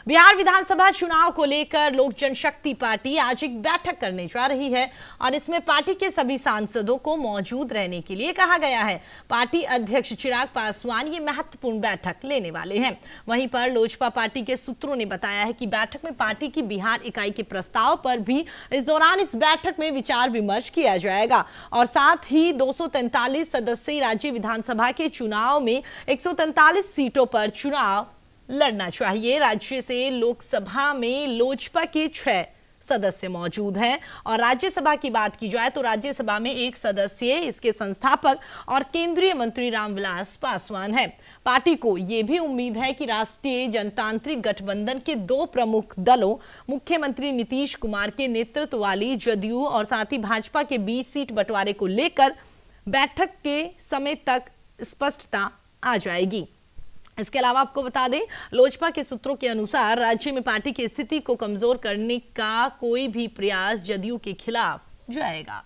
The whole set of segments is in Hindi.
बिहार विधानसभा चुनाव को लेकर लोक जनशक्ति पार्टी आज एक बैठक करने जा रही है और इसमें पार्टी के सभी सांसदों को मौजूद रहने के लिए कहा गया है। पार्टी अध्यक्ष चिराग पासवान ये महत्वपूर्ण बैठक लेने वाले हैं। वहीं पर लोजपा पार्टी के सूत्रों ने बताया है कि बैठक में पार्टी की बिहार इकाई के प्रस्ताव पर भी इस दौरान इस बैठक में विचार विमर्श किया जाएगा और साथ ही 243 सदस्यीय राज्य विधानसभा के चुनाव में 143 सीटों पर चुनाव लड़ना चाहिए। राज्य से लोकसभा में लोजपा के 6 सदस्य मौजूद हैं और राज्यसभा की बात की जाए तो राज्यसभा में 1 सदस्य इसके संस्थापक और केंद्रीय मंत्री रामविलास पासवान हैं। पार्टी को यह भी उम्मीद है कि राष्ट्रीय जनतांत्रिक गठबंधन के 2 प्रमुख दलों मुख्यमंत्री नीतीश कुमार के नेतृत्व वाली जदयू और साथ ही भाजपा के बीच सीट बंटवारे को लेकर बैठक के समय तक स्पष्टता आ जाएगी। इसके अलावा आपको बता दें, लोजपा के सूत्रों के अनुसार राज्य में पार्टी की स्थिति को कमजोर करने का कोई भी प्रयास जदयू के खिलाफ जाएगा।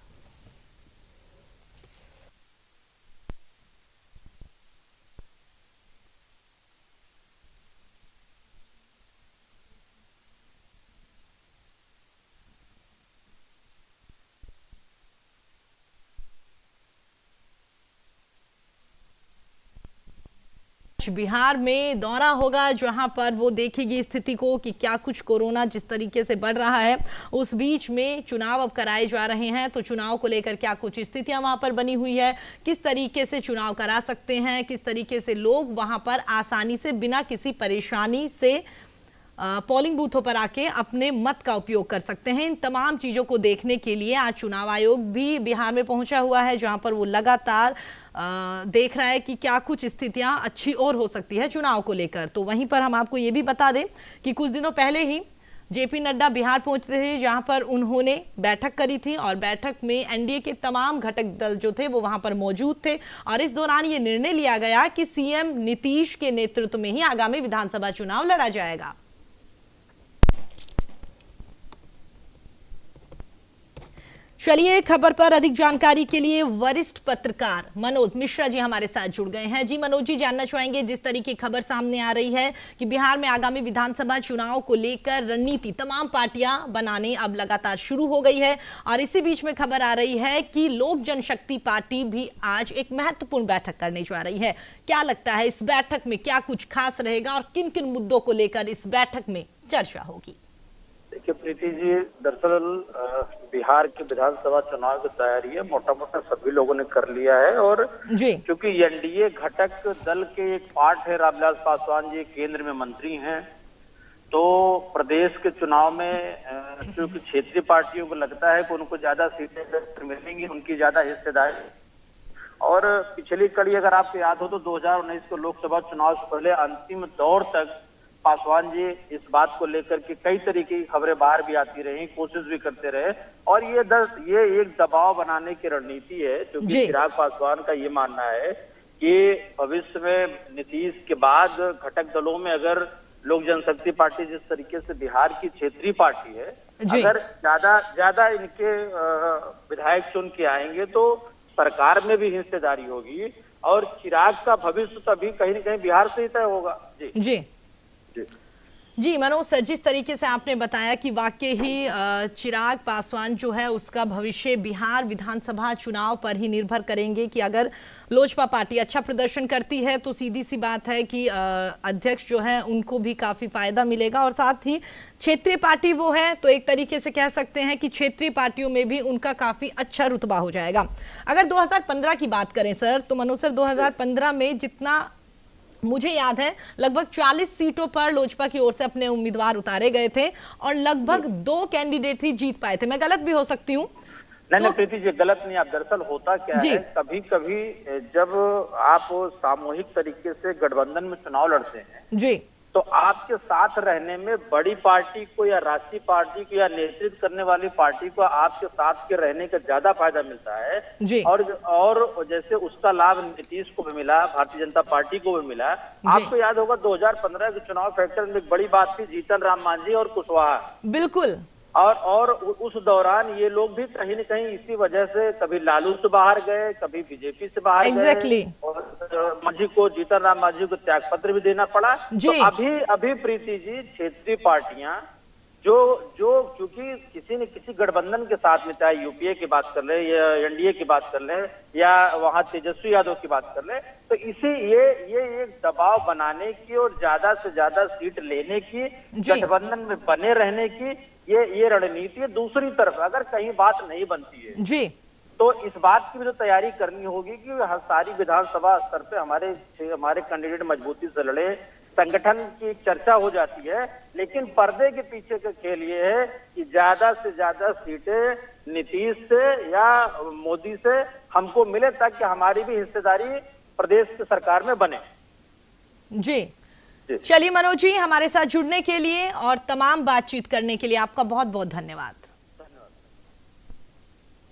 बिहार में दौरा होगा जहां पर वो देखेगी स्थिति को कि क्या कुछ कोरोना जिस तरीके से बढ़ रहा है, उस बीच में चुनाव अब कराए जा रहे हैं तो चुनाव को लेकर क्या कुछ स्थितियां वहां पर बनी हुई है, किस तरीके से चुनाव करा सकते हैं, किस तरीके से लोग वहां पर आसानी से बिना किसी परेशानी से पोलिंग बूथों पर आके अपने मत का उपयोग कर सकते हैं। इन तमाम चीजों को देखने के लिए आज चुनाव आयोग भी बिहार में पहुंचा हुआ है जहां पर वो लगातार देख रहा है कि क्या कुछ स्थितियां अच्छी और हो सकती है चुनाव को लेकर। तो वहीं पर हम आपको ये भी बता दें कि कुछ दिनों पहले ही जेपी नड्डा बिहार पहुंचते थे जहां पर उन्होंने बैठक करी थी और बैठक में एनडीए के तमाम घटक दल जो थे वो वहां पर मौजूद थे और इस दौरान ये निर्णय लिया गया कि सीएम नीतीश के नेतृत्व में ही आगामी विधानसभा चुनाव लड़ा जाएगा। चलिए खबर पर अधिक जानकारी के लिए वरिष्ठ पत्रकार मनोज मिश्रा जी हमारे साथ जुड़ गए हैं। जी मनोज जी, जानना चाहेंगे जिस तरीके की खबर सामने आ रही है कि बिहार में आगामी विधानसभा चुनाव को लेकर रणनीति तमाम पार्टियां बनाने अब लगातार शुरू हो गई है और इसी बीच में खबर आ रही है कि लोक जनशक्ति पार्टी भी आज एक महत्वपूर्ण बैठक करने जा रही है। क्या लगता है इस बैठक में क्या कुछ खास रहेगा और किन किन मुद्दों को लेकर इस बैठक में चर्चा होगी? देखिए प्रीति जी, दरअसल बिहार के विधानसभा चुनाव की तैयारी है मोटा मोटा सभी लोगों ने कर लिया है और क्योंकि एनडीए घटक दल के एक पार्ट है रामविलास पासवान जी केंद्र में मंत्री हैं, तो प्रदेश के चुनाव में क्योंकि क्षेत्रीय पार्टियों को लगता है कि उनको ज्यादा सीटें मिलेंगी, उनकी ज्यादा हिस्सेदारी। और पिछली कड़ी अगर आपको याद हो तो 2019 के लोकसभा चुनाव से पहले अंतिम दौर तक पासवान जी इस बात को लेकर के कई तरीके की खबरें बाहर भी आती रही, कोशिश भी करते रहे और ये एक दबाव बनाने की रणनीति है क्योंकि चिराग पासवान का ये मानना है कि भविष्य में नीतीश के बाद घटक दलों में अगर लोक जनशक्ति पार्टी जिस तरीके से बिहार की क्षेत्रीय पार्टी है, अगर ज्यादा इनके विधायक चुन के आएंगे तो सरकार में भी हिस्सेदारी होगी और चिराग का भविष्य तभी कहीं न कहीं बिहार से ही तय होगा। जी जी मनोज सर, जिस तरीके से आपने बताया कि वाकई ही चिराग पासवान जो है उसका भविष्य बिहार विधानसभा चुनाव पर ही निर्भर करेंगे कि अगर लोजपा पार्टी अच्छा प्रदर्शन करती है तो सीधी सी बात है कि अध्यक्ष जो है उनको भी काफी फायदा मिलेगा और साथ ही क्षेत्रीय पार्टी वो है तो एक तरीके से कह सकते हैं कि क्षेत्रीय पार्टियों में भी उनका काफी अच्छा रुतबा हो जाएगा। अगर 2015 की बात करें सर तो मनोज सर 2015 में जितना मुझे याद है लगभग 40 सीटों पर लोजपा की ओर से अपने उम्मीदवार उतारे गए थे और लगभग 2 कैंडिडेट ही जीत पाए थे। मैं गलत भी हो सकती हूँ। नहीं प्रीति जी, गलत नहीं आप। दरअसल होता क्या है, कभी कभी जब आप सामूहिक तरीके से गठबंधन में चुनाव लड़ते हैं जी तो आपके साथ रहने में बड़ी पार्टी को या राष्ट्रीय पार्टी को या नेतृत्व करने वाली पार्टी को आपके साथ के रहने का ज्यादा फायदा मिलता है जी। और जैसे उसका लाभ नीतीश को भी मिला, भारतीय जनता पार्टी को भी मिला। आपको याद होगा 2015 के चुनाव फैक्टर में एक बड़ी बात थी जीतन राम मांझी और कुशवाहा। बिल्कुल और उस दौरान ये लोग भी कहीं न कहीं इसी वजह से कभी लालू से बाहर गए, कभी बीजेपी से बाहर गए और मांझी को, जीतन राम मांझी को त्याग पत्र भी देना पड़ा। तो अभी प्रीति जी, क्षेत्रीय पार्टियां जो क्योंकि किसी न किसी गठबंधन के साथ में, चाहे यूपीए की बात कर ले या एनडीए की बात कर ले या वहां तेजस्वी यादव की बात कर ले, तो ये एक दबाव बनाने की और ज्यादा से ज्यादा सीट लेने की, गठबंधन में बने रहने की ये रणनीति है। दूसरी तरफ अगर कहीं बात नहीं बनती है जी, तो इस बात की भी तो तैयारी करनी होगी कि सारी विधानसभा स्तर पे हमारे कैंडिडेट मजबूती से लड़े, संगठन की चर्चा हो जाती है, लेकिन पर्दे के पीछे का खेल ये है कि ज्यादा से ज्यादा सीटें नीतीश से या मोदी से हमको मिले ताकि हमारी भी हिस्सेदारी प्रदेश की सरकार में बने। जी चलिए मनोज जी, हमारे साथ जुड़ने के लिए और तमाम बातचीत करने के लिए आपका बहुत बहुत धन्यवाद।